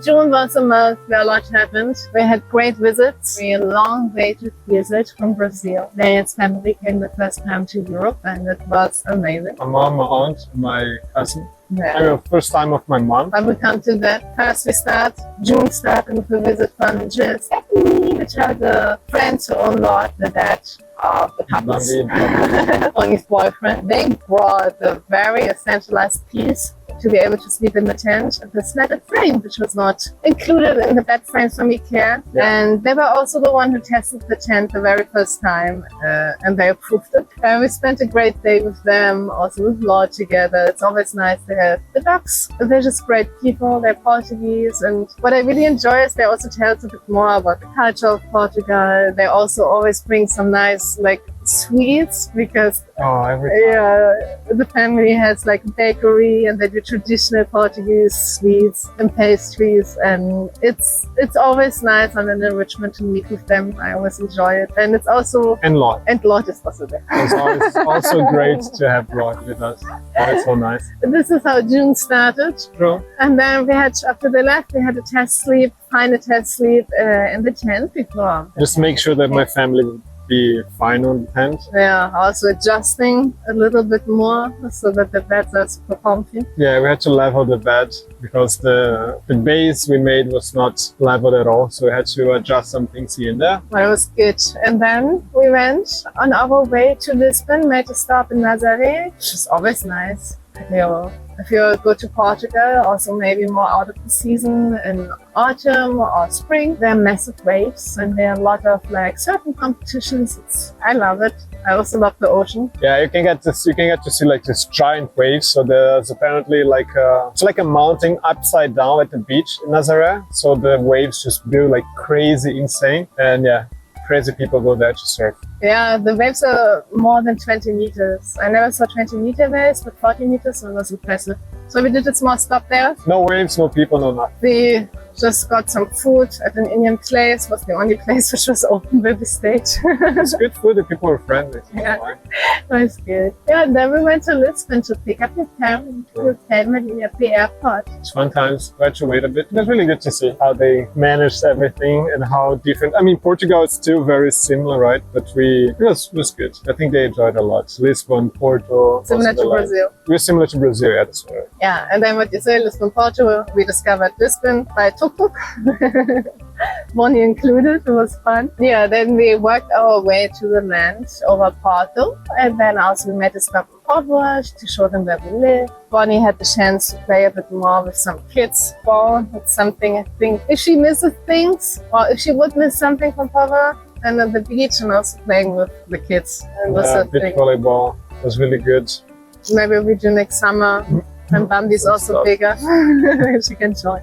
June was a month where a lot happened. We had great visits. We had a long waited visit from Brazil. Daniel's family came the first time to Europe, and it was amazing. My mom, my aunt, my cousin. Yeah. I mean, first time of my mom. But we come to that. First we start, June started with a visit from Jill and Stephanie, which are the friends who own lot, the dad of the couples. On his boyfriend. They brought a very essentialized piece to be able to sleep in the tent, the slatted frame, which was not included in the bed frames from IKEA. Yeah. And they were also the one who tested the tent the very first time, and they approved it. And we spent a great day with them, also with Lord together. It's always nice to have the dogs. They're just great people. They're Portuguese, and what I really enjoy is they also tell us a bit more about the culture of Portugal. They also always bring some nice sweets, because the family has a bakery and they do traditional Portuguese sweets and pastries, and it's always nice and an enrichment to meet with them. I always enjoy it, and it's also Lord is also there. It's also great to have Lord with us. It's so nice. This is how June started. True. And then we had, after they left, we had a test sleep, in the tent before. Just make sure that my family would be fine on the tent. Yeah, also adjusting a little bit more so that the beds are super comfy. Yeah, we had to level the bed because the base we made was not leveled at all, so we had to adjust some things here and there. Well, it was good. And then we went on our way to Lisbon, made a stop in Nazaré, which is always nice. If you go to Portugal, also maybe more out of the season in autumn or spring, there are massive waves and there are a lot of surfing competitions. I love it. I also love the ocean. Yeah, you can get to see this giant waves. So there's apparently it's like a mountain upside down at the beach in Nazaré. So the waves just blew crazy, insane, and yeah. Crazy people go there to surf. Yeah, the waves are more than 20 meters. I never saw 20-meter waves, but 40 meters, so it was impressive. So we did a small stop there. No waves, no people, no nothing. We just got some food at an Indian place. It was the only place which was open where we stayed. It's good food, the people were friendly. Yeah, that was good. Yeah, and then we went to Lisbon to pick up your family at the airport. It's fun times. We had to wait a bit. It was really good to see how they managed everything and how different. I mean, Portugal is still very similar, right? But it was good. I think they enjoyed a lot. Lisbon, Porto. Similar to Brazil. We're similar to Brazil, yeah, that's right. Yeah, and then what you say, Lisbon, Porto, we discovered Lisbon by tuk-tuk. Money included, it was fun. Yeah, then we worked our way to the land over Porto, and then also we made a stop in Portugal to show them where we live. Bonnie had the chance to play a bit more with some kids. Well, that's something I think, if she misses things, or if she would miss something from Portugal, and at the beach and also playing with the kids. And beach volleyball was really good. Maybe we do next summer. And Bambi's also bigger. She can join.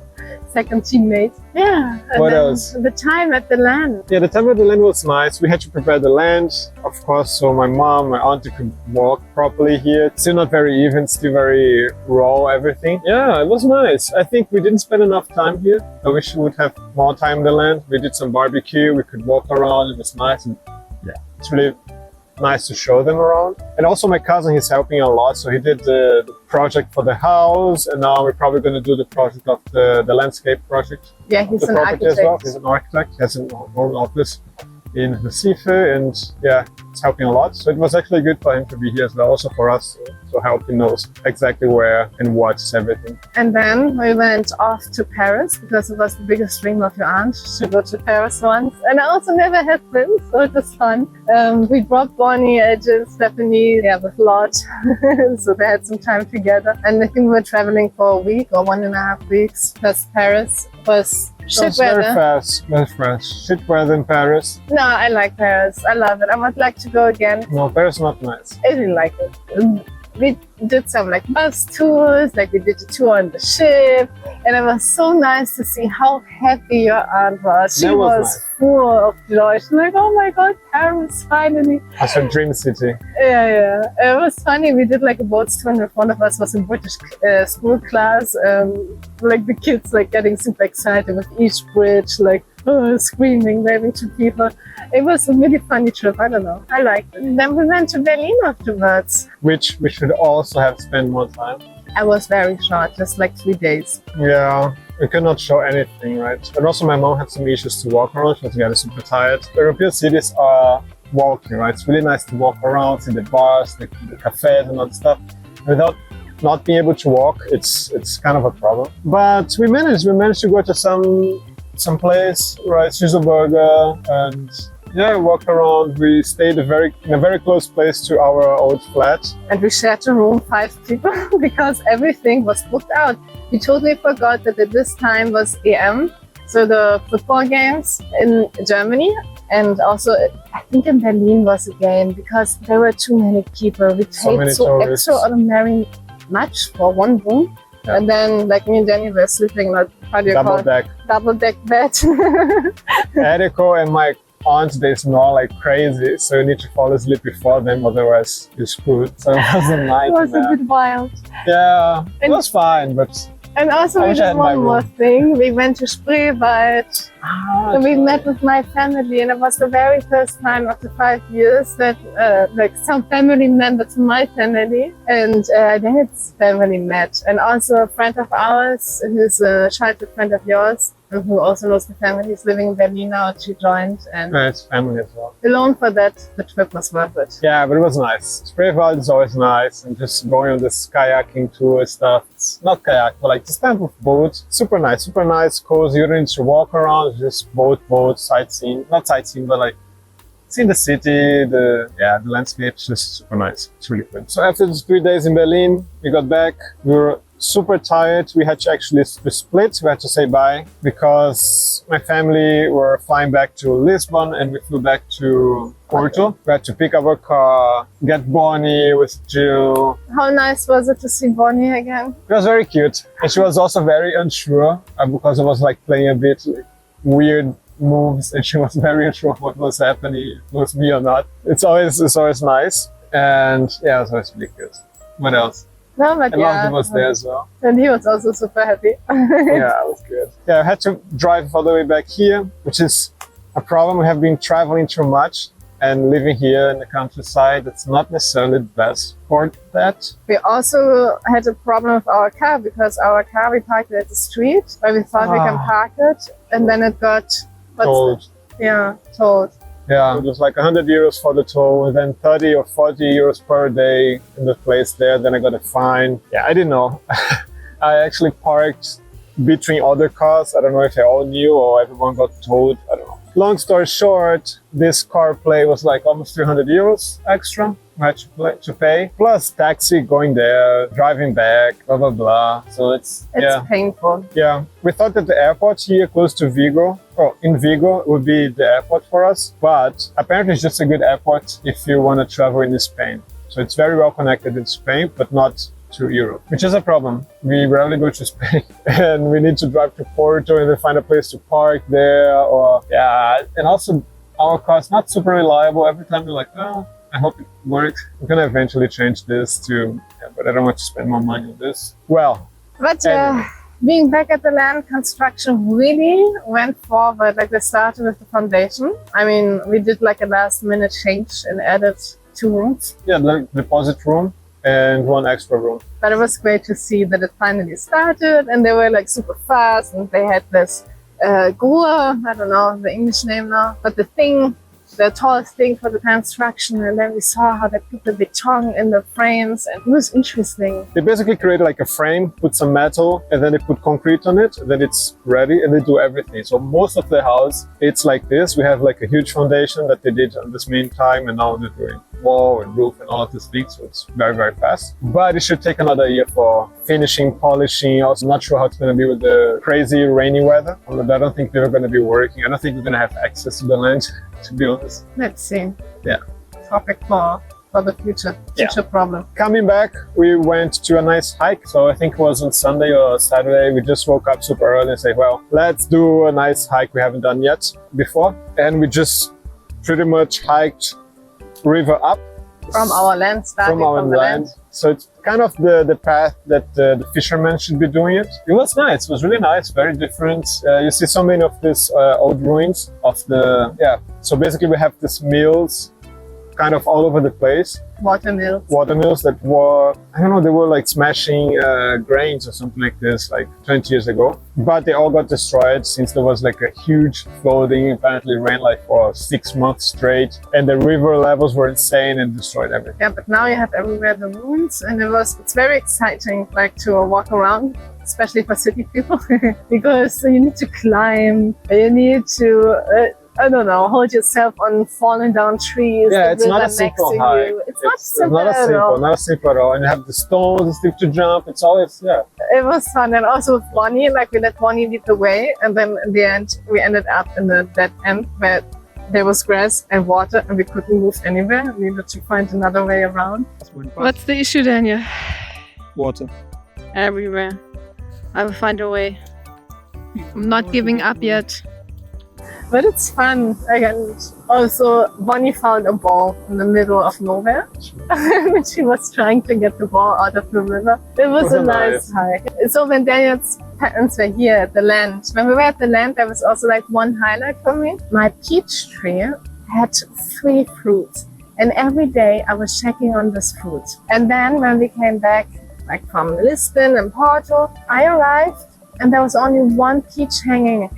Second teammate. Yeah. And what else? The time at the land. Yeah, the time at the land was nice. We had to prepare the land, of course, so my mom, my auntie could walk properly here. It's still not very even, still very raw, everything. Yeah, it was nice. I think we didn't spend enough time here. I wish we would have more time in the land. We did some barbecue, we could walk around, it was nice. And yeah, it's really nice to show them around. And also my cousin, he's helping a lot, so he did the project for the house, and now we're probably going to do the project of the landscape project. Yeah, he's an architect as well. He's an architect. He has an own office in Recife, and yeah, it's helping a lot. So it was actually good for him to be here as well, also for us to help him knows exactly where and what's everything. And then we went off to Paris because it was the biggest dream of your aunt to go to Paris once. And I also never had been, so it was fun. We brought Bonnie, Jill, Stephanie, with Lord, so they had some time together. And I think we were traveling for a week or 1.5 weeks. Plus Paris was shit weather. Very fast. Shit weather in Paris. No, I like Paris. I love it. I would like to go again. No, Paris is not nice. I didn't like it. We did some bus tours, we did a tour on the ship, and it was so nice to see how happy your aunt was. She was nice. Full of joy. She's like, oh my god, Paris, finally. That's her dream city. Yeah. It was funny, we did a boat tour, and one of us was in British school class, the kids getting super excited with each bridge, screaming, waving to people. It was a really funny trip, I don't know. I liked it. And then we went to Berlin afterwards. Which we should also have spent more time. I was very short, just like 3 days. Yeah, we could not show anything, right? And also my mom had some issues to walk around. She was getting super tired. The European cities are walking, right? It's really nice to walk around, see the bars, the cafes and all that stuff. Without not being able to walk, it's kind of a problem. But we managed to go to some place, right? Schüsselburger, and yeah, walk around. We stayed in a very close place to our old flat. And we shared a room, 5 people, because everything was booked out. We totally forgot that at this time was EM, so the football games in Germany. And also, I think in Berlin was a game, because there were too many people. We paid so extraordinary much for one room. Yeah. And then, like me and Jenny were sleeping like double deck bed. Eriko and my aunt, they snore like crazy, so you need to fall asleep before them, otherwise you're screwed. So it was a nightmare. It was a bit wild. Yeah, it was fine, but. And also we did one more thing. We went to Spreewald. So we met with my family, and it was the very first time after 5 years that like some family members from my family and David's family met. And also a friend of ours, who's a childhood friend of yours, and who also knows the family, is living in Berlin now. She joined, and it's family as well. Alone for that, the trip was worth it. Yeah, but it was nice. Spreewald is always nice, and just going on this kayaking tour stuff. It's not kayak, but like this type of boat. Super nice, cozy. You don't need to walk around, just boat, sightseeing. Not sightseeing, but like seeing the city, the landscape. It's just super nice. It's really good. So after these 3 days in Berlin, we got back. We were super tired. We had to actually split. We had to say bye because my family were flying back to Lisbon and we flew back to Porto. We had to pick up our car, get Bonnie with Jill. How nice was it to see Bonnie again? It was very cute. And she was also very unsure because I was like playing a bit like, weird moves and she was very unsure what was happening, if it was me or not. It's always nice. And yeah, it was always really good. What else? No, but and London was there as well. And he was also super happy. Yeah, it was good. Yeah, I had to drive all the way back here, which is a problem. We have been traveling too much and living here in the countryside. It's not necessarily the best for that. We also had a problem with our car because our car, we parked it at the street where we thought we can park it, and then it got towed. Yeah, towed. Yeah, it was like 100 euros for the toll and then 30 or 40 euros per day in the place there. Then I got a fine. Yeah, I didn't know. I actually parked between other cars. I don't know if they all knew or everyone got towed. I don't know. Long story short, this car play was like almost 300 euros extra. I had to pay, plus taxi going there, driving back, blah, blah, blah. So it's painful. Yeah. We thought that the airport here close to Vigo, in Vigo would be the airport for us. But apparently it's just a good airport if you want to travel in Spain. So it's very well connected in Spain, but not to Europe, which is a problem. We rarely go to Spain and we need to drive to Porto and then find a place to park there. And also our car is not super reliable. Every time we're like, oh, I hope it works. We're gonna eventually change this but I don't want to spend more money on this. Well, but anyway. Being back at the land, construction really went forward. Like we started with the foundation. I mean, we did like a last minute change and added 2 rooms. Yeah, the deposit room and 1 extra room. But it was great to see that it finally started, and they were like super fast, and they had this Gruhe, I don't know the English name now, but the tallest thing for the construction, and then we saw how they put the beton in the frames, and it was interesting. They basically created like a frame, put some metal, and then they put concrete on it, and then it's ready, and they do everything. So most of the house, it's like this. We have like a huge foundation that they did on this meantime, and now they're doing wall and roof and all of these things, so it's very, very fast. But it should take another year for finishing, polishing. Also not sure how it's going to be with the crazy rainy weather. I don't think they're going to be working. I don't think we're going to have access to the land, to be honest. Let's see. Yeah. Topic for the future problem. Coming back, we went to a nice hike. So I think it was on Sunday or Saturday. We just woke up super early and said, well, let's do a nice hike we haven't done yet before. And we just pretty much hiked river up. From our land, starting from the land. So it's kind of the path that the fishermen should be doing it. It was nice. It was really nice. Very different. You see so many of these old ruins of the, So basically we have these mills kind of all over the place. Watermills that were, I don't know, they were like smashing grains or something like this, like 20 years ago. But they all got destroyed since there was like a huge flooding. Apparently it rained like for 6 months straight, and the river levels were insane and destroyed everything. Yeah, but now you have everywhere the ruins, and it's very exciting, like to walk around, especially for city people, because you need to climb, you need to I don't know, hold yourself on falling down trees. Yeah, it's not a simple hike. It's not simple at all. Not a simple at all. And you have the stones still to jump. It's always, yeah. It was fun. And also with Bonnie, like we let Bonnie lead the way. And then in the end, we ended up in the dead end where there was grass and water and we couldn't move anywhere. We needed to find another way around. What's the issue, Daniel? Water. Everywhere. I will find a way. I'm not giving up yet. But it's fun. And also, Bonnie found a ball in the middle of nowhere. When she was trying to get the ball out of the river. It was a nice hike. So when Daniel's parents were here at the land, when we were at the land, there was also like one highlight for me. My peach tree had 3 fruits. And every day I was checking on this fruit. And then when we came back, like from Lisbon and Porto, I arrived and there was only 1 peach hanging.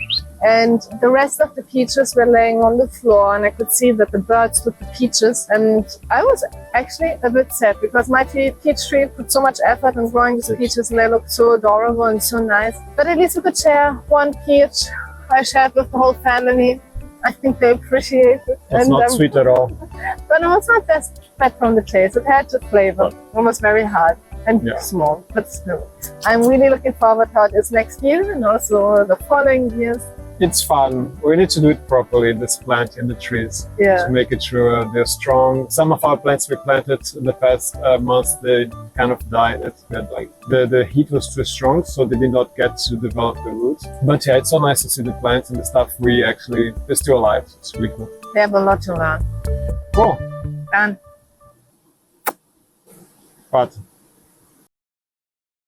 And the rest of the peaches were laying on the floor, and I could see that the birds took the peaches. And I was actually a bit sad because my peach tree put so much effort in growing these peaches, and they looked so adorable and so nice. But at least we could share 1 peach. I shared with the whole family. I think they appreciate it. It's not sweet at all. But it was not that bad from the taste. It had the flavor. It was very hard and small, but still. I'm really looking forward how it is next year and also the following years. It's fun. We need to do it properly, this planting the trees, to make it sure they're strong. Some of our plants we planted in the past months, they kind of died. Like the heat was too strong, so they did not get to develop the roots. But yeah, it's so nice to see the plants and the stuff they're still alive. It's really cool. They have a lot to learn. Cool. Done. But